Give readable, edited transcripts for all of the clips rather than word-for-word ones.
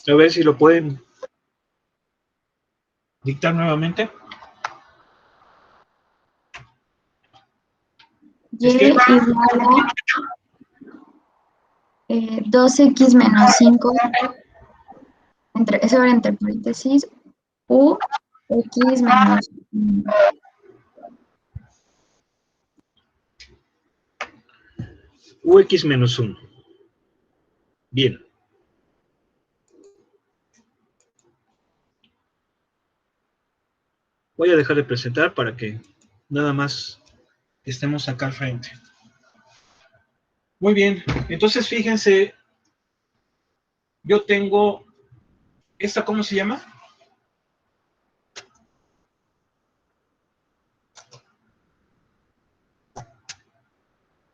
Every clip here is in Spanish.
A ver si lo pueden dictar nuevamente. Y igual a 2x menos 5, eso era entre paréntesis, u x menos 1. Ux menos 1. Bien. Voy a dejar de presentar para que nada más estemos acá al frente. Muy bien, entonces fíjense, yo tengo, ¿esta cómo se llama?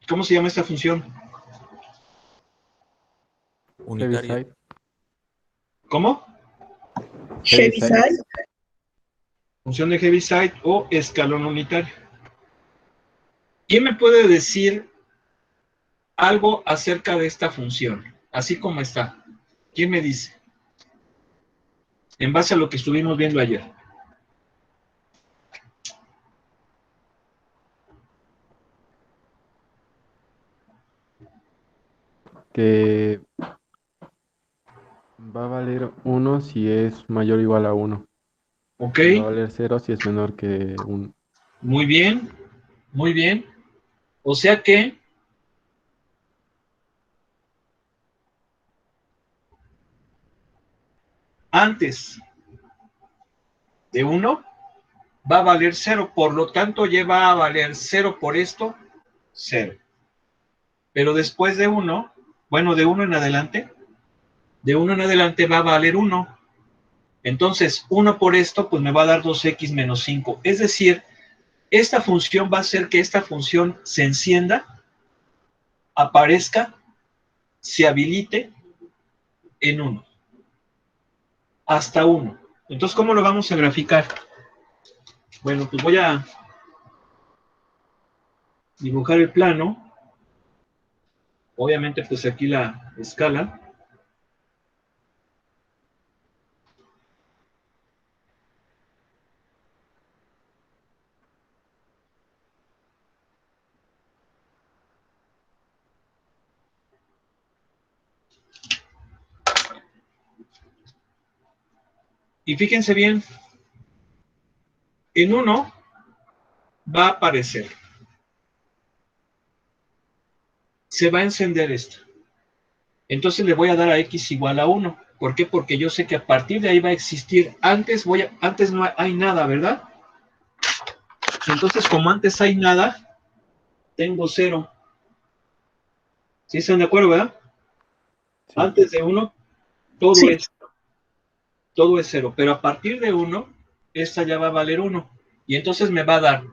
¿Cómo se llama esta función? Unitaria. ¿Cómo? Heaviside. Función de Heaviside o escalón unitario. ¿Quién me puede decir algo acerca de esta función? Así como está. ¿Quién me dice? En base a lo que estuvimos viendo ayer. Que va a valer 1 si es mayor o igual a 1. Ok. Y va a valer 0 si es menor que 1. Muy bien. Muy bien. O sea que antes de 1 va a valer 0, por lo tanto ya va a valer 0 por esto, 0. Pero después de 1, bueno, de 1 en adelante, va a valer 1. Entonces, 1 por esto, pues me va a dar 2x menos 5. Es decir, esta función va a hacer que esta función se encienda, aparezca, se habilite en 1. Hasta 1. Entonces, ¿cómo lo vamos a graficar? Bueno, pues voy a dibujar el plano. Obviamente, pues aquí la escala. Y fíjense bien, en 1 va a aparecer. Se va a encender esto. Entonces le voy a dar a x igual a 1. ¿Por qué? Porque yo sé que a partir de ahí va a existir. Antes no hay nada, ¿verdad? Entonces, como antes hay nada, tengo 0. ¿Sí están de acuerdo, verdad? Sí. Antes de 1, todo es 0. Pero a partir de 1, esta ya va a valer 1. Y entonces me va a dar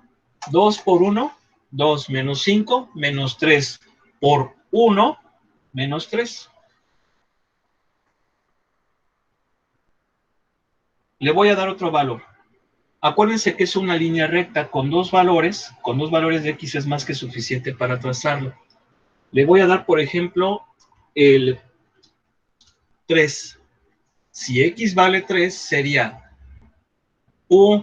2 por 1, 2 menos 5, menos 3 por 1, menos 3. Le voy a dar otro valor. Acuérdense que es una línea recta con dos valores de x es más que suficiente para trazarlo. Le voy a dar, por ejemplo, el 3. Si x vale 3, sería u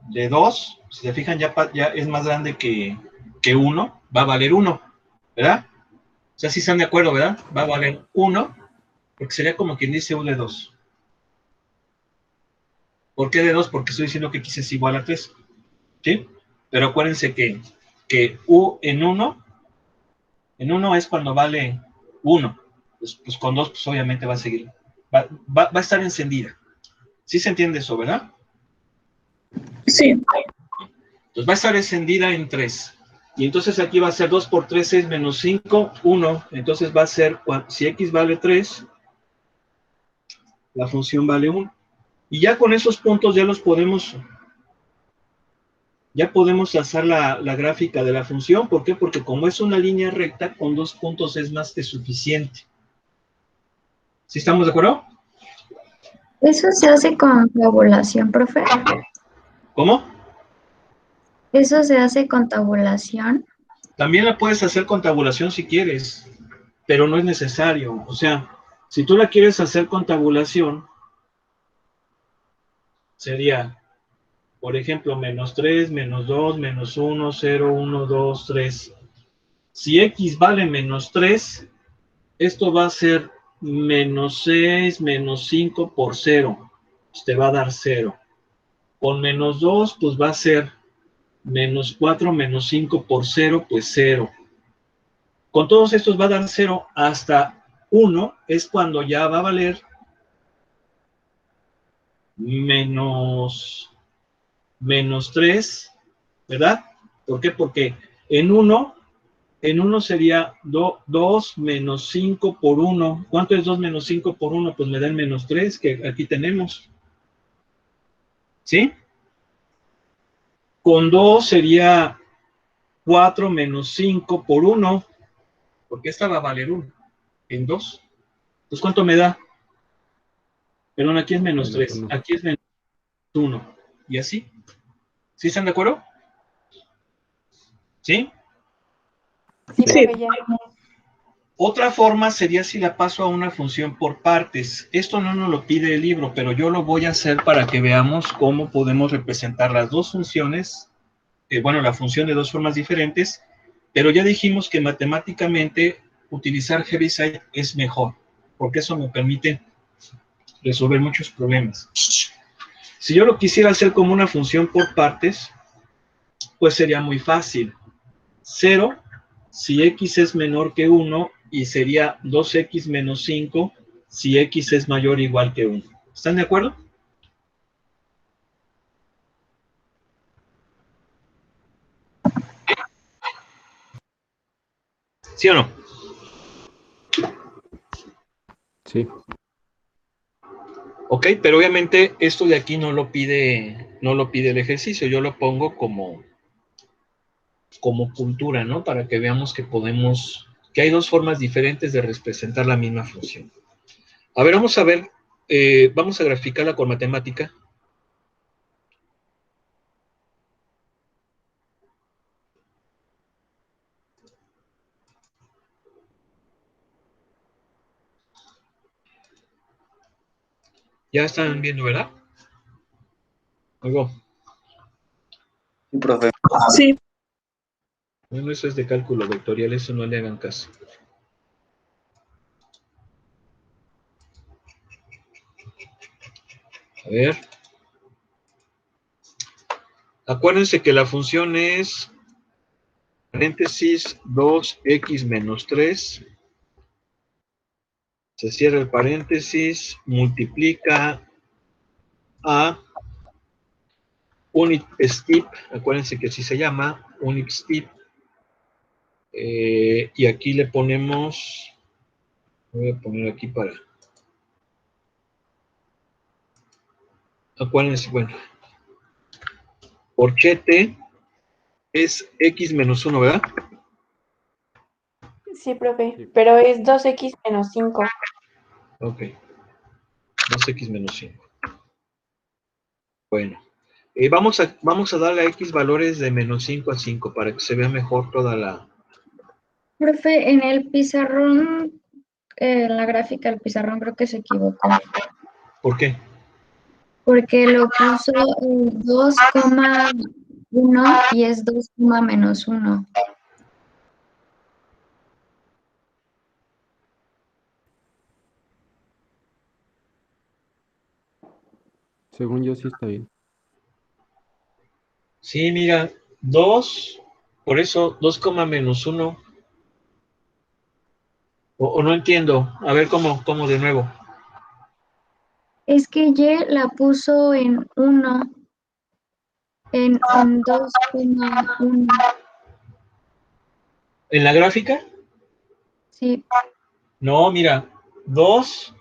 de 2, si se fijan ya es más grande que 1, va a valer 1, ¿verdad? O sea, si están de acuerdo, ¿verdad? Va a valer 1, porque sería como quien dice u de 2. ¿Por qué de 2? Porque estoy diciendo que x es igual a 3, ¿sí? Pero acuérdense que u en 1 es cuando vale 1. Pues con 2, pues obviamente va a seguir. Va a estar encendida. ¿Sí se entiende eso, verdad? Sí. Entonces va a estar encendida en 3. Y entonces aquí va a ser 2 por 3 es menos 5, 1. Entonces va a ser, si x vale 3, la función vale 1. Y ya con esos puntos ya podemos trazar la gráfica de la función. ¿Por qué? Porque como es una línea recta, con 2 puntos es más que suficiente. ¿Sí estamos de acuerdo? ¿Eso se hace con tabulación, profe? ¿Cómo? ¿Eso se hace con tabulación? También la puedes hacer con tabulación si quieres, pero no es necesario. O sea, Si tú la quieres hacer con tabulación, sería, por ejemplo, menos 3, menos 2, menos 1, 0, 1, 2, 3. Si x vale menos 3, esto va a ser menos 6, menos 5 por 0. Pues te va a dar 0. Con menos 2, pues va a ser menos 4, menos 5 por 0, pues 0. Con todos estos va a dar 0 hasta 1, es cuando ya va a valer menos 3, ¿verdad? ¿Por qué? Porque en 1 sería 2 menos 5 por 1. ¿Cuánto es 2 menos 5 por 1? Pues me da el menos 3 que aquí tenemos. ¿Sí? Con 2 sería 4 menos 5 por 1, porque esta va a valer 1 en 2. Entonces, ¿cuánto me da? Perdón, aquí es menos Menos 3, 1. aquí es menos 1. Y así. ¿Sí están de acuerdo? ¿Sí? Sí, Sí. profe, ya. Otra forma sería si la paso a una función por partes. Esto no nos lo pide el libro, pero yo lo voy a hacer para que veamos cómo podemos representar las dos funciones, bueno, la función de dos formas diferentes, pero ya dijimos que matemáticamente utilizar Heaviside es mejor, porque eso me permite resolver muchos problemas. Si yo lo quisiera hacer como una función por partes, pues sería muy fácil. 0 si x es menor que 1 y sería 2x menos 5 si x es mayor o igual que 1. ¿Están de acuerdo? ¿Sí o no? Sí. Ok, pero obviamente esto de aquí no lo pide el ejercicio, yo lo pongo como cultura, ¿no? Para que veamos que hay dos formas diferentes de representar la misma función. A ver, vamos a graficarla con matemática. Ya están viendo, ¿verdad? Oigo. Sí, profe. Sí. Bueno, eso es de cálculo vectorial, eso no le hagan caso. A ver. Acuérdense que la función es paréntesis 2x menos 3. Se cierra el paréntesis, multiplica a unit step, acuérdense que así se llama, unit step. Y aquí le ponemos, voy a poner aquí para, acuérdense, bueno, corchete es x menos 1, ¿verdad? Sí, profe, pero es 2x menos 5. Ok, 2x menos 5. Bueno, vamos a darle a x valores de menos 5 a 5 para que se vea mejor toda la... Profe, en el pizarrón, la gráfica del pizarrón creo que se equivocó, ¿Por qué? porque lo puso 2,1 y es 2, menos 1. Según yo sí está bien. Sí, mira, 2, por eso 2, menos 1. O no entiendo. A ver, ¿cómo de nuevo? Es que Y la puso en 1, en 2,1. ¿En la gráfica? Sí, No, mira, 2,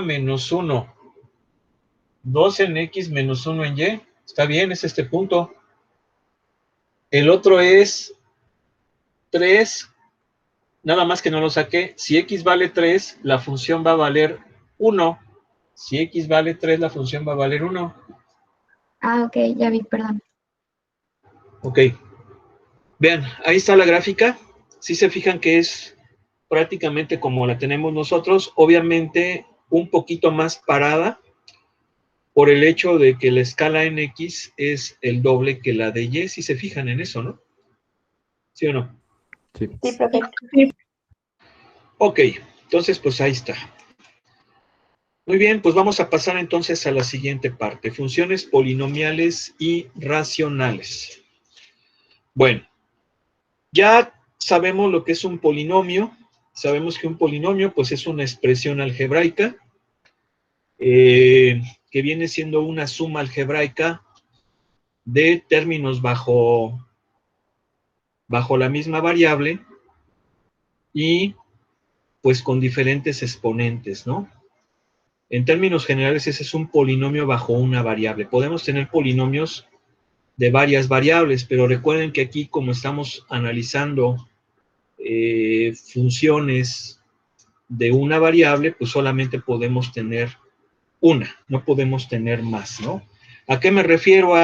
menos 1. 2 en x menos 1 en y. Está bien, es este punto. El otro es 3, nada más que no lo saqué. Si x vale 3, la función va a valer 1. Si x vale 3, la función va a valer 1. ok, ya vi, perdón. Ok. Vean, ahí está la gráfica. Si se fijan que es prácticamente como la tenemos nosotros, obviamente un poquito más parada por el hecho de que la escala en X es el doble que la de Y, si se fijan en eso, ¿no? ¿Sí o no? Sí. Sí, profe. Sí. Ok, entonces pues ahí está. Muy bien, pues vamos a pasar entonces a la siguiente parte, funciones polinomiales y racionales. Bueno, ya sabemos lo que es un polinomio, sabemos que un polinomio pues es una expresión algebraica que viene siendo una suma algebraica de términos bajo la misma variable y pues con diferentes exponentes, ¿no? En términos generales, ese es un polinomio bajo una variable. Podemos tener polinomios de varias variables, pero recuerden que aquí, como estamos analizando funciones de una variable, pues solamente podemos tener una, no podemos tener más, ¿no? ¿A qué me refiero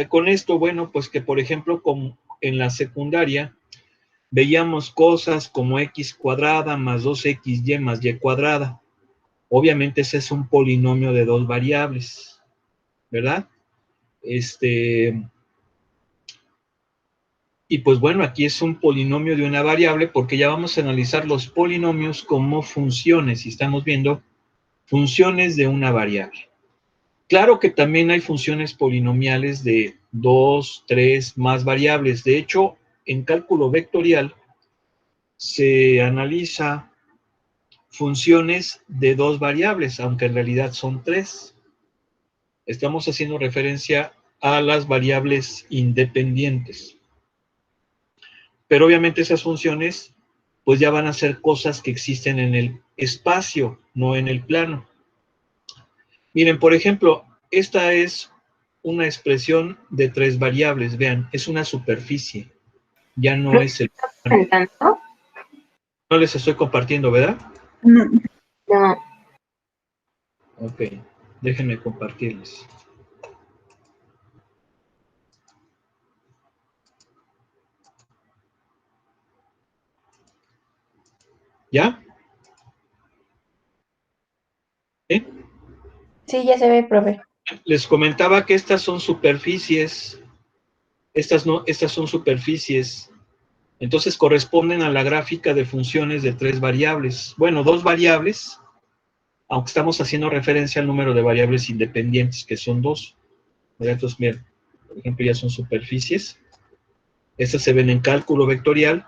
con esto? Bueno, pues que, por ejemplo, como en la secundaria, veíamos cosas como x cuadrada más 2xy más y cuadrada. Obviamente ese es un polinomio de dos variables, ¿verdad? Y pues bueno, aquí es un polinomio de una variable porque ya vamos a analizar los polinomios como funciones y estamos viendo funciones de una variable. Claro que también hay funciones polinomiales de 2, 3 más variables. De hecho, en cálculo vectorial se analiza funciones de dos variables, aunque en realidad son tres. Estamos haciendo referencia a las variables independientes. Pero obviamente esas funciones pues ya van a ser cosas que existen en el espacio, no en el plano. Miren, por ejemplo, esta es una expresión de tres variables, vean, es una superficie, ya no es el plano. ¿Comentando? No les estoy compartiendo, ¿verdad? No. No. Ok, déjenme compartirles. ¿Ya? ¿Eh? Sí, ya se ve, profe. Les comentaba que estas son superficies, estas no, estas son superficies, entonces corresponden a la gráfica de funciones de tres variables. Bueno, dos variables, aunque estamos haciendo referencia al número de variables independientes, que son dos. Entonces, miren, por ejemplo, ya son superficies. Estas se ven en cálculo vectorial,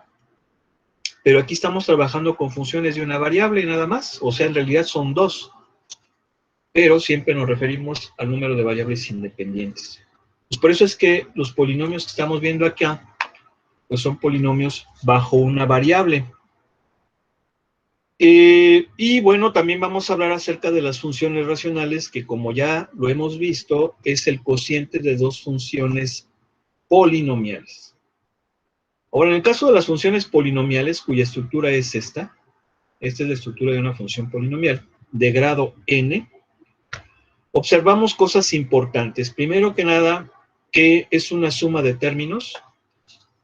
pero aquí estamos trabajando con funciones de una variable nada más, o sea, en realidad son dos, pero siempre nos referimos al número de variables independientes. Pues por eso es que los polinomios que estamos viendo acá, pues son polinomios bajo una variable. Y bueno, también vamos a hablar acerca de las funciones racionales, que como ya lo hemos visto, es el cociente de dos funciones polinomiales. Ahora, en el caso de las funciones polinomiales, cuya estructura es esta es la estructura de una función polinomial de grado n, observamos cosas importantes. Primero que nada, que es una suma de términos.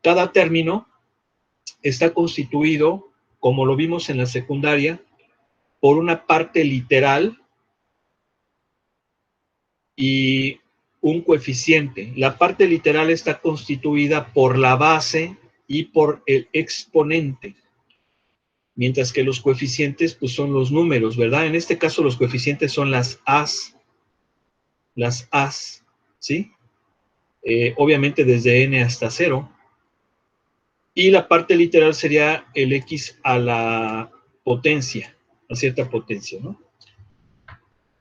Cada término está constituido, como lo vimos en la secundaria, por una parte literal y un coeficiente. La parte literal está constituida por la base y por el exponente, mientras que los coeficientes pues son los números, ¿verdad? En este caso los coeficientes son las A's, ¿sí? Obviamente desde n hasta 0. Y la parte literal sería el x a la potencia, a cierta potencia, ¿no?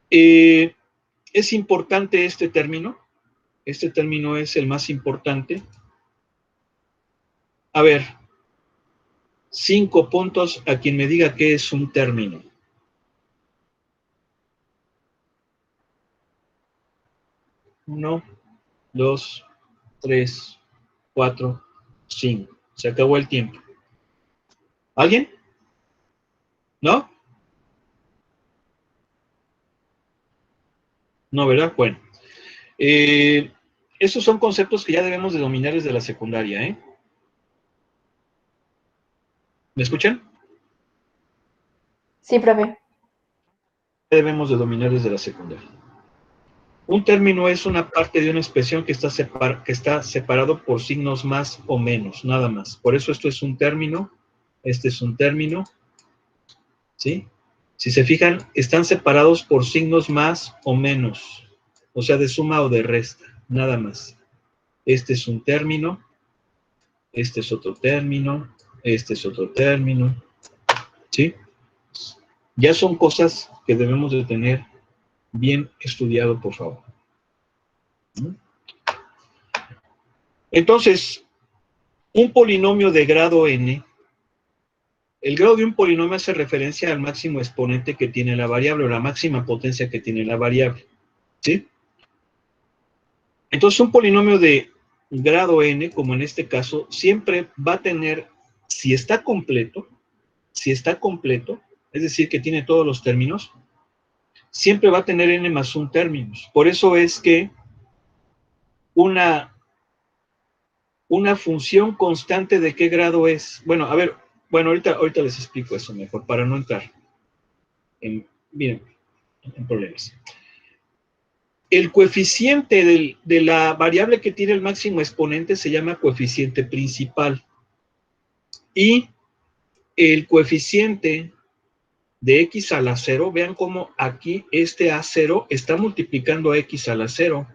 Es importante este término es el más importante. A ver, 5 puntos a quien me diga qué es un término. Uno, 2, 3, 4, 5. Se acabó el tiempo. ¿Alguien? ¿No? No, ¿verdad? Bueno. Esos son conceptos que ya debemos de dominar desde la secundaria, ¿eh? ¿Me escuchan? Sí, profe. Debemos de dominar desde la secundaria. Un término es una parte de una expresión que está separado por signos más o menos, nada más. Por eso esto es un término, este es un término, ¿sí? Si se fijan, están separados por signos más o menos, o sea, de suma o de resta, nada más. Este es un término, este es otro término, este es otro término, ¿sí? Ya son cosas que debemos de tener bien estudiado, por favor. Entonces, un polinomio de grado n, el grado de un polinomio hace referencia al máximo exponente que tiene la variable, o la máxima potencia que tiene la variable, ¿sí? Entonces, un polinomio de grado n, como en este caso, siempre va a tener, si está completo, es decir, que tiene todos los términos, siempre va a tener n más 1 términos. Por eso es que una función constante, ¿de qué grado es? Bueno, a ver, ahorita les explico eso mejor, para no entrar en problemas. El coeficiente de la variable que tiene el máximo exponente se llama coeficiente principal. Y el coeficiente de x a la 0, vean cómo aquí este a0 está multiplicando a x a la 0.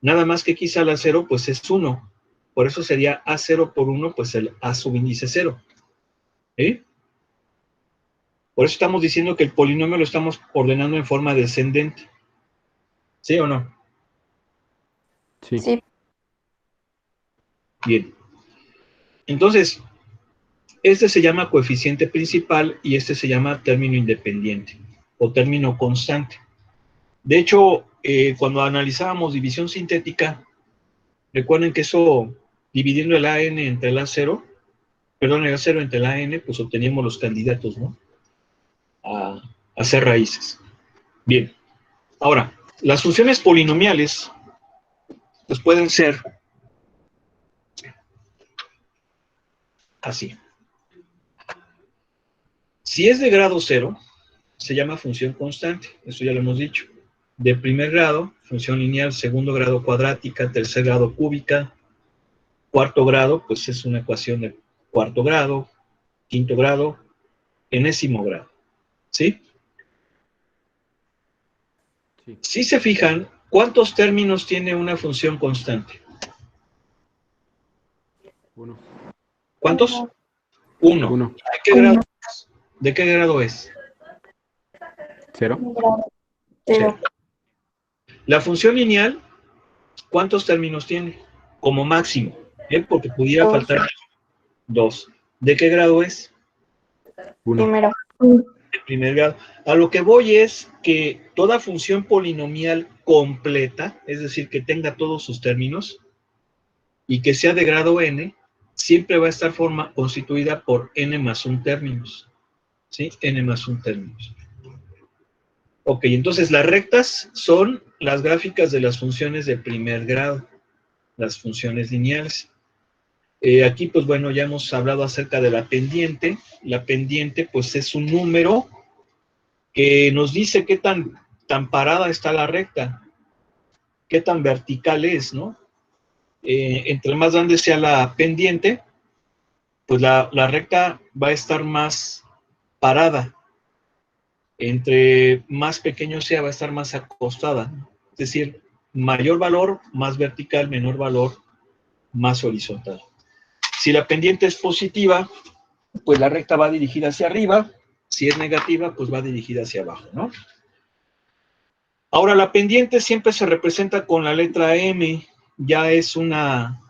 Nada más que x a la 0, pues es 1. Por eso sería a0 por 1, pues el a subíndice 0. ¿Sí? Por eso estamos diciendo que el polinomio lo estamos ordenando en forma descendente. ¿Sí o no? Sí. Sí. Bien. Entonces, este se llama coeficiente principal y este se llama término independiente o término constante. De hecho, cuando analizábamos división sintética, recuerden que eso, dividiendo el AN entre el A0, perdón, el A0 entre el AN, pues obteníamos los candidatos, ¿no? A hacer raíces. Bien. Ahora, las funciones polinomiales, pues pueden ser así. Si es de grado 0, se llama función constante, eso ya lo hemos dicho. De primer grado, función lineal, segundo grado cuadrática, tercer grado cúbica, cuarto grado, pues es una ecuación de cuarto grado, quinto grado, enésimo grado. ¿Sí? Sí. Si se fijan, ¿cuántos términos tiene una función constante? 1. ¿Cuántos? 1. 1. ¿De qué grado es? 0. Cero. La función lineal, ¿cuántos términos tiene? Como máximo, porque pudiera Dos. faltar 2. ¿De qué grado es? 1. Primero. De primer grado. A lo que voy es que toda función polinomial completa, es decir, que tenga todos sus términos y que sea de grado n, siempre va a estar constituida por n más 1 términos. ¿Sí? N más 1 términos. Ok, entonces las rectas son las gráficas de las funciones de primer grado, las funciones lineales. Aquí, pues bueno, ya hemos hablado acerca de la pendiente. La pendiente, pues es un número que nos dice qué tan parada está la recta, qué tan vertical es, ¿no? Entre más grande sea la pendiente, pues la recta va a estar más parada. Entre más pequeño sea, va a estar más acostada. Es decir, mayor valor, más vertical, menor valor, más horizontal. Si la pendiente es positiva, pues la recta va dirigida hacia arriba. Si es negativa, pues va dirigida hacia abajo, ¿no? Ahora, la pendiente siempre se representa con la letra M. Ya es una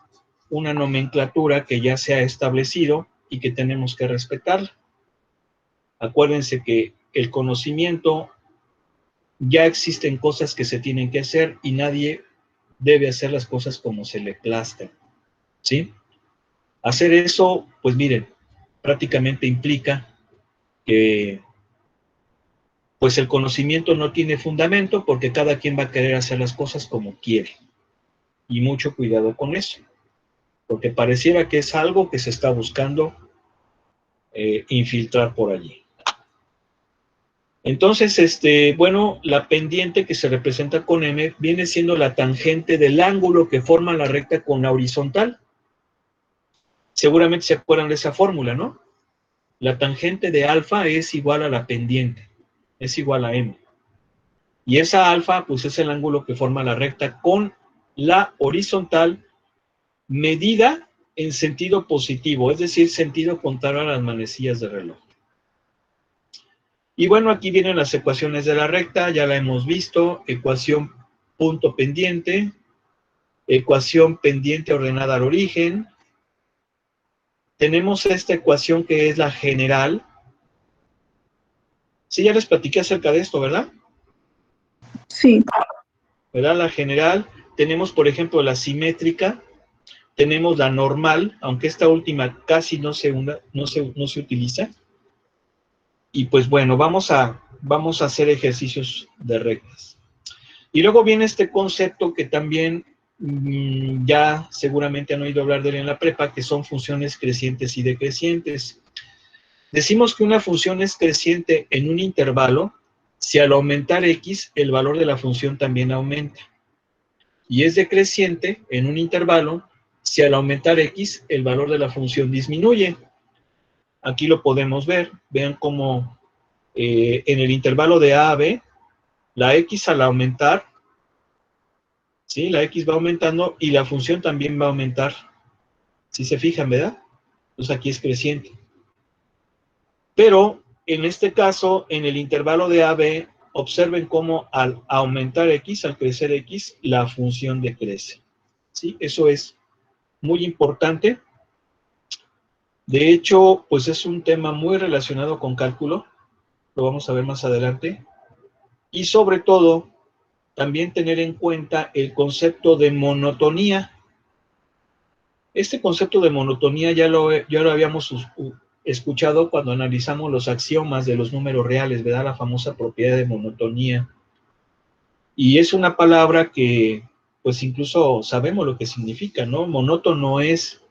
nomenclatura que ya se ha establecido y que tenemos que respetar. Acuérdense que el conocimiento, ya existen cosas que se tienen que hacer y nadie debe hacer las cosas como se le plazca, ¿sí? Hacer eso, pues miren, prácticamente implica que pues el conocimiento no tiene fundamento porque cada quien va a querer hacer las cosas como quiere. Y mucho cuidado con eso, porque pareciera que es algo que se está buscando infiltrar por allí. Entonces, bueno, la pendiente que se representa con M viene siendo la tangente del ángulo que forma la recta con la horizontal. Seguramente se acuerdan de esa fórmula, ¿no? La tangente de alfa es igual a la pendiente, es igual a M. Y esa alfa, pues es el ángulo que forma la recta con la horizontal medida en sentido positivo, es decir, sentido contrario a las manecillas de reloj. Y bueno, aquí vienen las ecuaciones de la recta, ya la hemos visto, ecuación punto pendiente, ecuación pendiente ordenada al origen. Tenemos esta ecuación que es la general. Sí, ya les platiqué acerca de esto, ¿verdad? Sí. ¿Verdad? La general. Tenemos, por ejemplo, la simétrica. Tenemos la normal, aunque esta última casi no se utiliza. Y pues bueno, vamos a hacer ejercicios de rectas. Y luego viene este concepto que también ya seguramente han oído hablar de él en la prepa, que son funciones crecientes y decrecientes. Decimos que una función es creciente en un intervalo si al aumentar x el valor de la función también aumenta. Y es decreciente en un intervalo si al aumentar x el valor de la función disminuye. Aquí lo podemos ver. Vean cómo en el intervalo de a a b, la x al aumentar, ¿sí? La x va aumentando y la función también va a aumentar. Si se fijan, ¿verdad? Entonces aquí es creciente. Pero en este caso, en el intervalo de AB, observen cómo al aumentar X, al crecer X, la función decrece. ¿Sí? Eso es muy importante. De hecho, pues es un tema muy relacionado con cálculo. Lo vamos a ver más adelante. Y sobre todo, también tener en cuenta el concepto de monotonía. Este concepto de monotonía ya lo habíamos escuchado cuando analizamos los axiomas de los números reales, ¿verdad? La famosa propiedad de monotonía. Y es una palabra que, pues incluso sabemos lo que significa, ¿no? Monótono es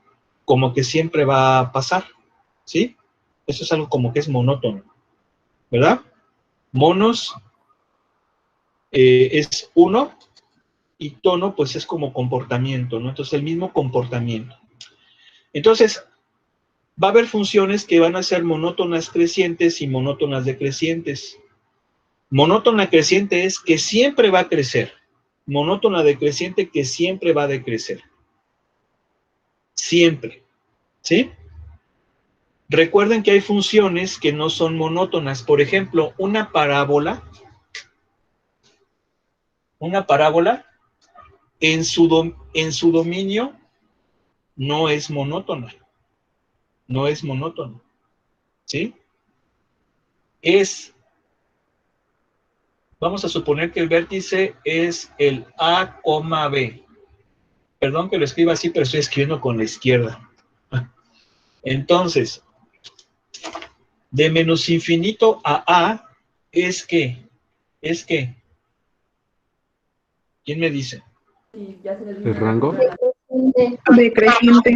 como que siempre va a pasar, ¿sí? Eso es algo como que es monótono, ¿verdad? Monos es uno y tono, pues es como comportamiento, ¿no? Entonces, el mismo comportamiento. Entonces, va a haber funciones que van a ser monótonas crecientes y monótonas decrecientes. Monótona creciente es que siempre va a crecer. Monótona decreciente que siempre va a decrecer. Siempre. ¿Sí? Recuerden que hay funciones que no son monótonas. Por ejemplo, una parábola en su dominio no es monótona. No es monótona. ¿Sí? Vamos a suponer que el vértice es el A, B. Perdón que lo escriba así, pero estoy escribiendo con la izquierda. Entonces, de menos infinito a A es que, ¿quién me dice? ¿El rango? Decreciente.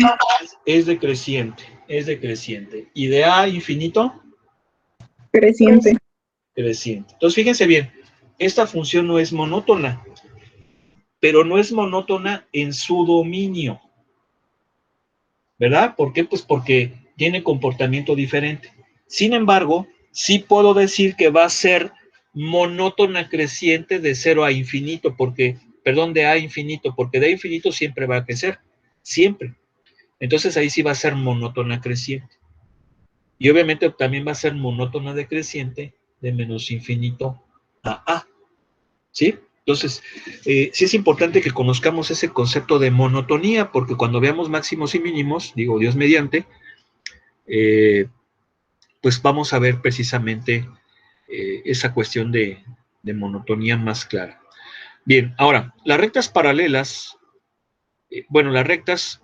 Es decreciente. ¿Y de A a infinito? Creciente. Creciente. Entonces, fíjense bien, esta función no es monótona, pero no es monótona en su dominio. ¿Verdad? ¿Por qué? Pues porque tiene comportamiento diferente. Sin embargo, sí puedo decir que va a ser monótona creciente de 0 a infinito, de A a infinito, porque de A a infinito siempre va a crecer, siempre. Entonces ahí sí va a ser monótona creciente. Y obviamente también va a ser monótona decreciente de menos infinito a A. ¿Sí? Entonces, sí es importante que conozcamos ese concepto de monotonía, porque cuando veamos máximos y mínimos, digo, Dios mediante, pues vamos a ver precisamente esa cuestión de monotonía más clara. Bien, ahora, las rectas paralelas, bueno, las rectas,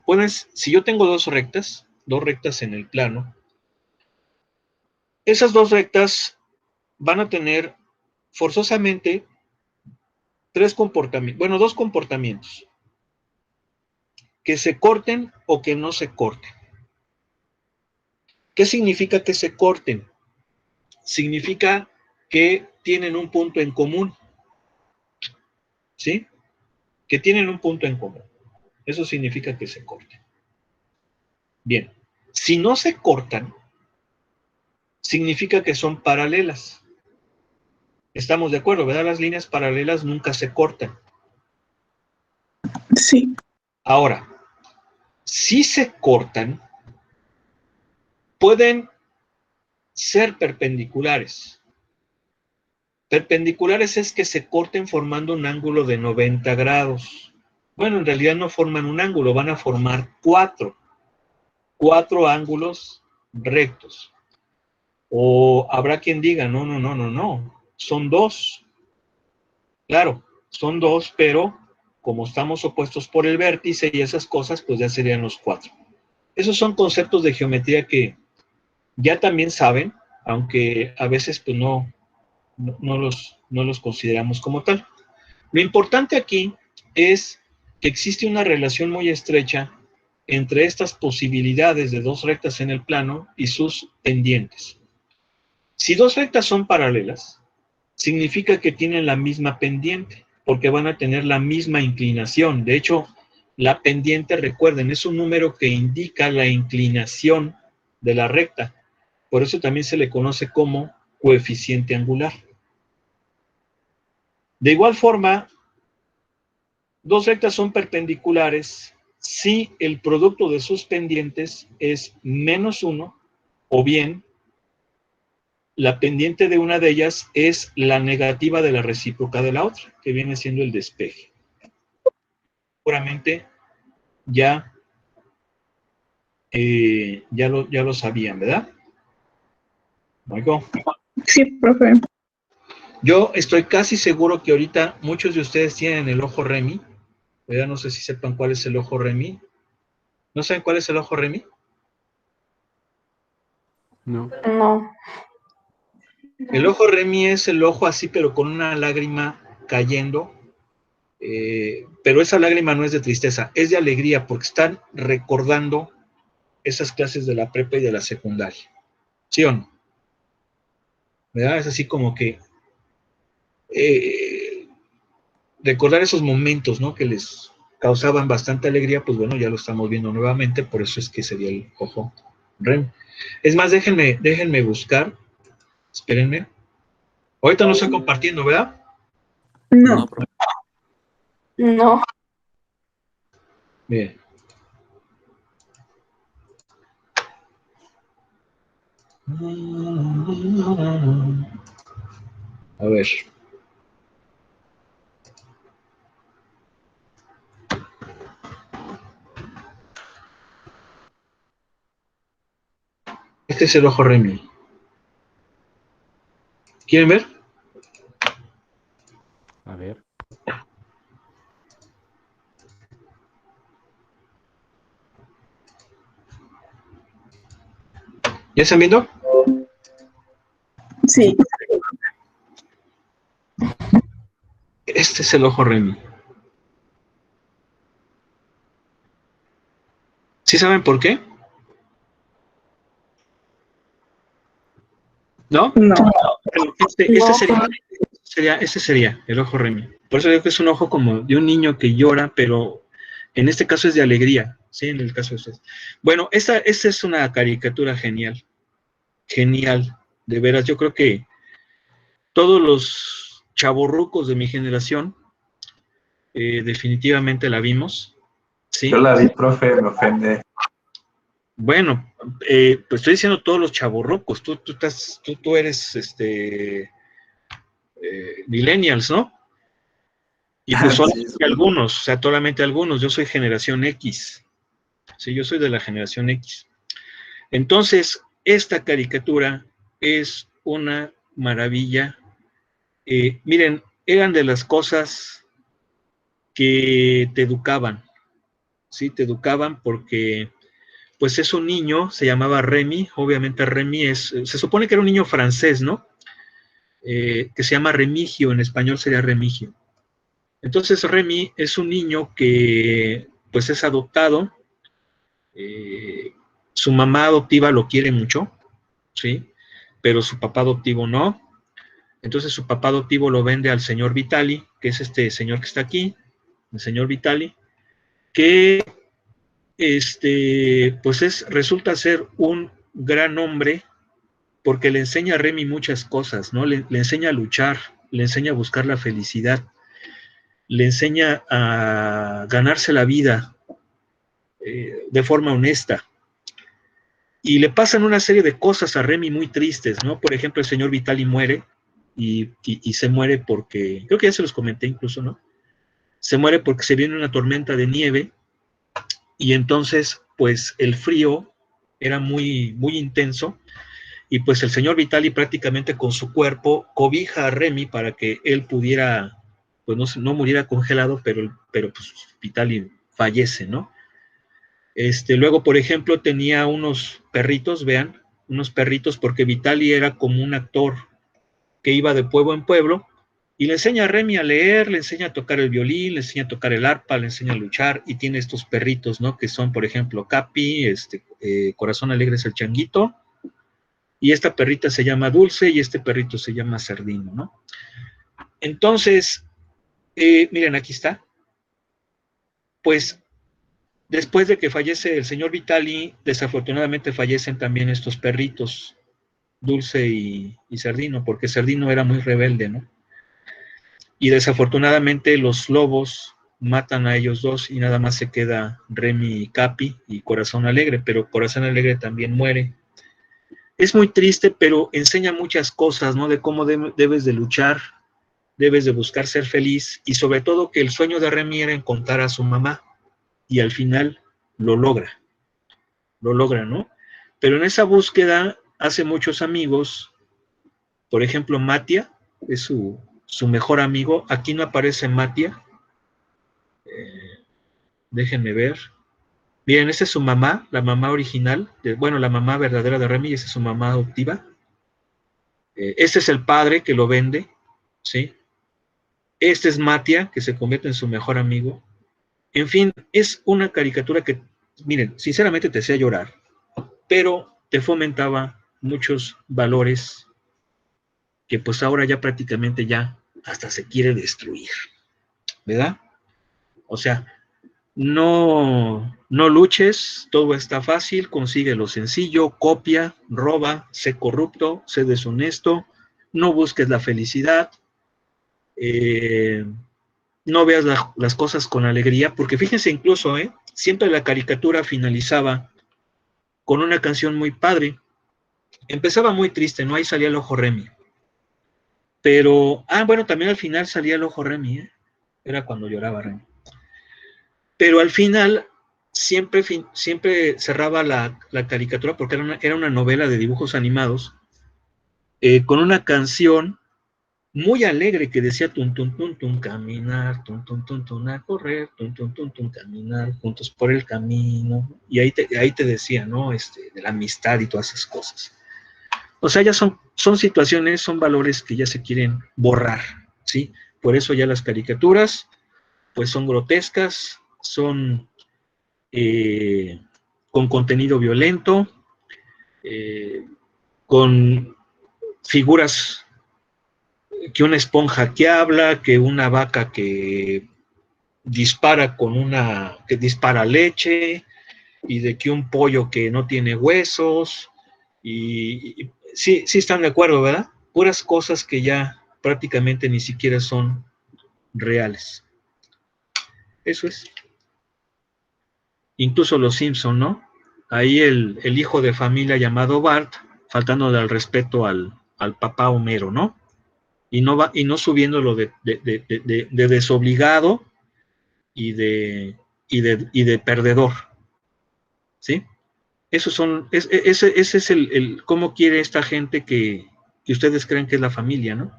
si yo tengo dos rectas en el plano, esas dos rectas van a tener forzosamente dos comportamientos, que se corten o que no se corten. ¿Qué significa que se corten? Significa que tienen un punto en común. ¿Sí? Que tienen un punto en común. Eso significa que se cortan. Bien. Si no se cortan, significa que son paralelas. Estamos de acuerdo, ¿verdad? Las líneas paralelas nunca se cortan. Sí. Ahora, si se cortan, pueden ser perpendiculares. Perpendiculares es que se corten formando un ángulo de 90 grados. Bueno, en realidad no forman un ángulo, van a formar cuatro ángulos rectos. O habrá quien diga, no, son dos. Claro, son dos, pero como estamos opuestos por el vértice y esas cosas, pues ya serían los cuatro. Esos son conceptos de geometría que ya también saben, aunque a veces pues no los consideramos como tal. Lo importante aquí es que existe una relación muy estrecha entre estas posibilidades de dos rectas en el plano y sus pendientes. Si dos rectas son paralelas, significa que tienen la misma pendiente, porque van a tener la misma inclinación. De hecho, la pendiente, recuerden, es un número que indica la inclinación de la recta. Por eso también se le conoce como coeficiente angular. De igual forma, dos rectas son perpendiculares si el producto de sus pendientes es -1 o bien la pendiente de una de ellas es la negativa de la recíproca de la otra, que viene siendo el despeje. Seguramente ya lo sabían, ¿verdad? Oigo. Sí, profe. Yo estoy casi seguro que ahorita muchos de ustedes tienen el ojo Remy. Ya no sé si sepan cuál es el ojo Remy. ¿No saben cuál es el ojo Remy? No. No. El ojo Remy es el ojo así, pero con una lágrima cayendo. Pero esa lágrima no es de tristeza, es de alegría, porque están recordando esas clases de la prepa y de la secundaria. ¿Sí o no? ¿Verdad? Es así como que recordar esos momentos, ¿no? Que les causaban bastante alegría, pues bueno, ya lo estamos viendo nuevamente, por eso es que sería el ojo Remy. Es más, déjenme buscar, espérenme. Ahorita no estoy compartiendo, ¿verdad? No. No. Bien. A ver. Este es el ojo Remy. ¿Quieren ver? A ver. ¿Ya están viendo? Sí. Este es el ojo Remy. ¿Sí saben por qué? ¿No? No. Este sería el ojo Remy. Por eso digo que es un ojo como de un niño que llora, pero en este caso es de alegría, ¿sí? En el caso de ustedes. Bueno, esta es una caricatura genial. Genial. De veras, yo creo que todos los chavorrucos de mi generación definitivamente la vimos, ¿sí? Yo la vi, profe, me ofende. Bueno, pues estoy diciendo todos los chavorrucos. Tú eres millennials, ¿no? Y pues solamente Sí. algunos, o sea, solamente algunos. Yo soy generación X. Sí, yo soy de la generación X. Entonces, esta caricatura es una maravilla. Miren, eran de las cosas que te educaban, ¿sí? Te educaban porque, pues es un niño, se llamaba Remy, obviamente Remy se supone que era un niño francés, ¿no? Que se llama Remigio, en español sería Remigio. Entonces Remy es un niño que, pues es adoptado, su mamá adoptiva lo quiere mucho, ¿sí? Pero su papá adoptivo no. Entonces su papá adoptivo lo vende al señor Vitali, que es este señor que está aquí, el señor Vitali, que pues resulta ser un gran hombre porque le enseña a Remy muchas cosas, ¿no? Le enseña a luchar, le enseña a buscar la felicidad, le enseña a ganarse la vida de forma honesta. Y le pasan una serie de cosas a Remy muy tristes, ¿no? Por ejemplo, el señor Vitali muere y se muere porque, creo que ya se los comenté incluso, ¿no? Se muere porque se viene una tormenta de nieve y entonces, pues, el frío era muy, muy intenso y pues el señor Vitali prácticamente con su cuerpo cobija a Remy para que él pudiera, pues no muriera congelado, pero pues Vitali fallece, ¿no? Luego, por ejemplo, tenía unos perritos, vean, unos perritos, porque Vitali era como un actor que iba de pueblo en pueblo y le enseña a Remy a leer, le enseña a tocar el violín, le enseña a tocar el arpa, le enseña a luchar y tiene estos perritos, ¿no? Que son, por ejemplo, Capi, Corazón Alegre es el changuito, y esta perrita se llama Dulce y este perrito se llama Cerdino, ¿no? Entonces, miren, aquí está. Pues después de que fallece el señor Vitali, desafortunadamente fallecen también estos perritos, Dulce y Cerdino, porque Cerdino era muy rebelde, ¿no? Y desafortunadamente los lobos matan a ellos dos y nada más se queda Remy y Capi y Corazón Alegre, pero Corazón Alegre también muere. Es muy triste, pero enseña muchas cosas, ¿no? De cómo debes de luchar, debes de buscar ser feliz y sobre todo que el sueño de Remy era encontrar a su mamá y al final lo logra, ¿no? Pero en esa búsqueda hace muchos amigos, por ejemplo, Matia es su mejor amigo, aquí no aparece Matia, déjenme ver, bien, esa es su mamá, la mamá original, la mamá verdadera de Remy, esa es su mamá adoptiva, este es el padre que lo vende, ¿sí? Este es Matia, que se convierte en su mejor amigo, en fin, es una caricatura que, miren, sinceramente te hacía llorar, pero te fomentaba muchos valores que pues ahora ya prácticamente ya hasta se quiere destruir, ¿verdad? O sea, no luches, todo está fácil, consigue lo sencillo, copia, roba, sé corrupto, sé deshonesto, no busques la felicidad, no veas las cosas con alegría, porque fíjense incluso, siempre la caricatura finalizaba con una canción muy padre, empezaba muy triste, ¿no? Ahí salía el ojo Remy, pero, bueno, también al final salía el ojo Remy, era cuando lloraba Remy. Pero al final siempre cerraba la caricatura, porque era una novela de dibujos animados, con una canción muy alegre que decía tun, tun, tun, tun, caminar, tun, tun, tun, tun, a correr, tun, tun, tun, tun, caminar, juntos por el camino, y ahí te decía, ¿no? De la amistad y todas esas cosas. O sea, ya son situaciones, son valores que ya se quieren borrar, ¿sí? Por eso ya las caricaturas, pues son grotescas, son con contenido violento, con figuras, que una esponja que habla, que una vaca que dispara que dispara leche, y de que un pollo que no tiene huesos, y sí están de acuerdo, ¿verdad? Puras cosas que ya prácticamente ni siquiera son reales. Eso es. Incluso los Simpson, ¿no? Ahí el hijo de familia llamado Bart, faltándole al respeto al papá Homero, ¿no? Y no subiéndolo de desobligado y de perdedor, ¿sí? Ese es el cómo quiere esta gente que ustedes creen que es la familia, ¿no?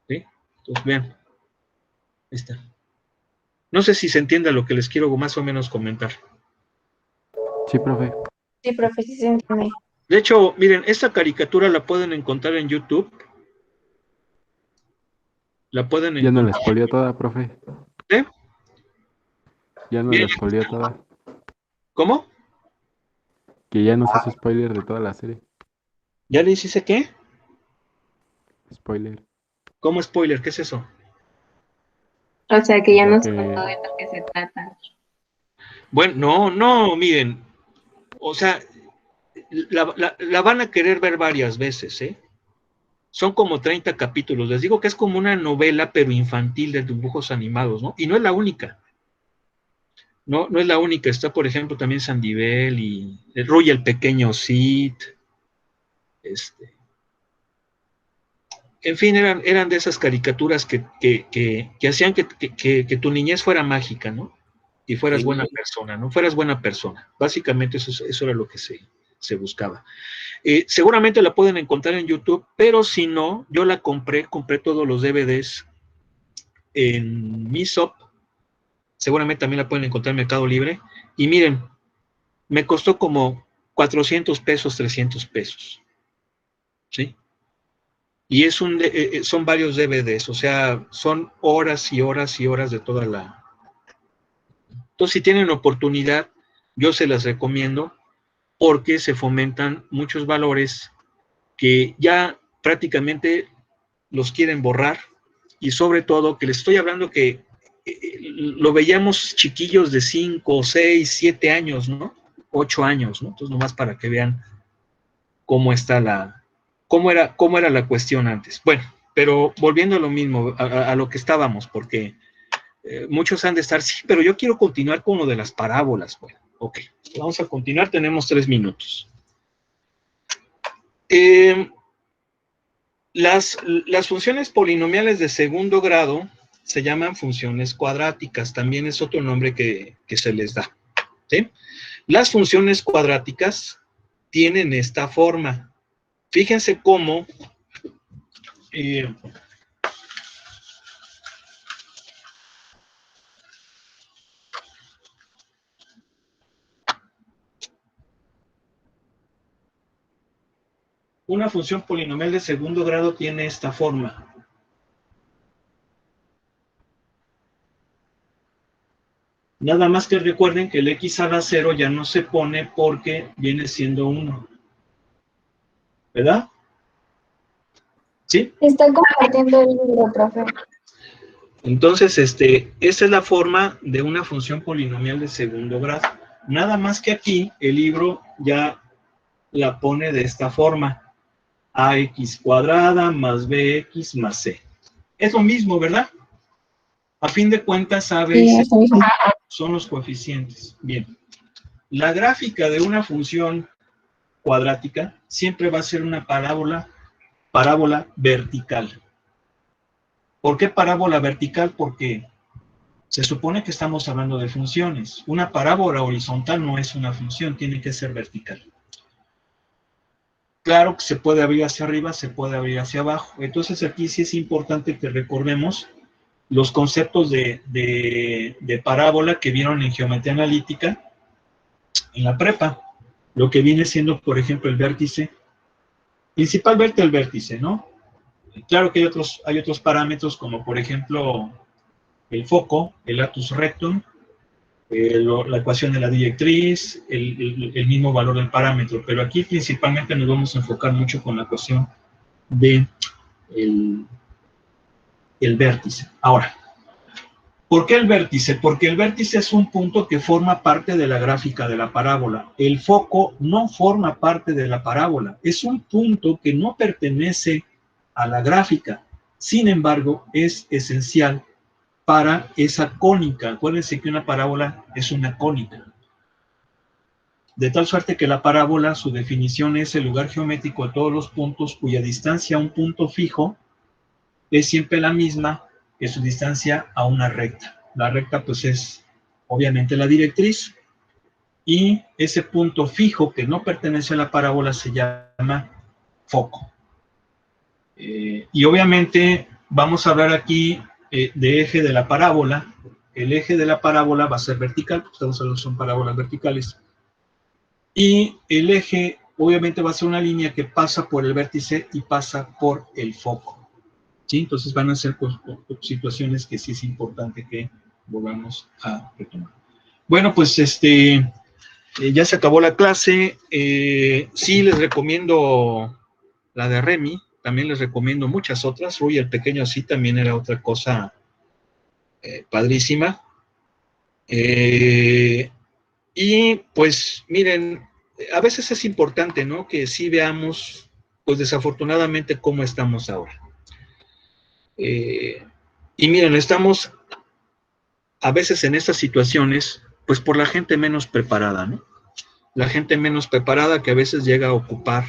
¿Sí? Entonces, vean, ahí está. No sé si se entiende lo que les quiero más o menos comentar. Sí, profe. Sí, profe, sí se entiende. De hecho, miren, esta caricatura la pueden encontrar en YouTube. La pueden Ya no la encontrar. espolió toda, profe. ¿Eh? Ya no la Miren, espolió toda. ¿cómo? Que ya nos hizo spoiler de toda la serie. ¿Ya les hice qué? Spoiler. ¿Cómo spoiler? ¿Qué es eso? O sea que ya Lo no que- sé de lo que se trata. Bueno, no, miren, o sea, la van a querer ver varias veces, ¿eh? Son como 30 capítulos. Les digo que es como una novela, pero infantil de dibujos animados, ¿no? Y no es la única. No es la única. Está, por ejemplo, también Sandivel y Roy el Pequeño Cid. En fin, eran de esas caricaturas que hacían que tu niñez fuera mágica, ¿no? Y fueras buena persona, ¿no? Fueras buena persona. Básicamente eso era lo que se buscaba. Seguramente la pueden encontrar en YouTube, pero si no, yo la compré todos los DVDs en Misop, seguramente también la pueden encontrar en Mercado Libre, y miren, me costó como 400 pesos, 300 pesos, ¿sí? Y son varios DVDs, o sea, son horas y horas y horas de toda la... Entonces, si tienen oportunidad, yo se las recomiendo porque se fomentan muchos valores que ya prácticamente los quieren borrar y sobre todo que les estoy hablando que lo veíamos chiquillos de 5, 6, 7 años, ¿no? 8 años, ¿no? Entonces, nomás para que vean cómo está cómo era la cuestión antes. Bueno, pero volviendo a lo mismo, a lo que estábamos, porque muchos han de estar, sí, pero yo quiero continuar con lo de las parábolas. Bueno, ok, vamos a continuar, tenemos 3 minutos. Las funciones polinomiales de segundo grado se llaman funciones cuadráticas, también es otro nombre que se les da, ¿sí? Las funciones cuadráticas tienen esta forma. Fíjense cómo una función polinomial de segundo grado tiene esta forma. Nada más que recuerden que el x a la 0 ya no se pone porque viene siendo 1. ¿Verdad? ¿Sí? Está compartiendo el libro, profe. Entonces, esa es la forma de una función polinomial de segundo grado. Nada más que aquí el libro ya la pone de esta forma. Ax cuadrada más bx más c. Es lo mismo, ¿verdad? A fin de cuentas, A, B y C son los coeficientes. Bien. La gráfica de una función cuadrática siempre va a ser una parábola vertical. ¿Por qué parábola vertical? Porque se supone que estamos hablando de funciones. Una parábola horizontal no es una función, tiene que ser vertical. Claro que se puede abrir hacia arriba, se puede abrir hacia abajo. Entonces aquí sí es importante que recordemos los conceptos de parábola que vieron en geometría analítica en la prepa. Lo que viene siendo, por ejemplo, el vértice. Principalmente el vértice, ¿no? Claro que hay otros parámetros como, por ejemplo, el foco, el latus rectum, la ecuación de la directriz, el mismo valor del parámetro, pero aquí principalmente nos vamos a enfocar mucho con la cuestión de el vértice. Ahora, ¿por qué el vértice? Porque el vértice es un punto que forma parte de la gráfica de la parábola. El foco no forma parte de la parábola, es un punto que no pertenece a la gráfica, sin embargo, es esencial para esa cónica. Acuérdense que una parábola es una cónica. De tal suerte que la parábola, su definición es el lugar geométrico de todos los puntos cuya distancia a un punto fijo es siempre la misma que su distancia a una recta. La recta, pues, es obviamente la directriz, y ese punto fijo que no pertenece a la parábola se llama foco. Y obviamente vamos a hablar aquí de eje de la parábola. El eje de la parábola va a ser vertical, porque estamos hablando son parábolas verticales. Y el eje, obviamente, va a ser una línea que pasa por el vértice y pasa por el foco. ¿Sí? Entonces van a ser situaciones que sí es importante que volvamos a retomar. Bueno, pues ya se acabó la clase. Sí les recomiendo la de Remy, también les recomiendo muchas otras. Ruy el Pequeño así también era otra cosa padrísima. Y pues miren, a veces es importante, ¿no? Que sí veamos, pues desafortunadamente, cómo estamos ahora. Y miren, estamos a veces en estas situaciones, pues por la gente menos preparada, ¿no? La gente menos preparada que a veces llega a ocupar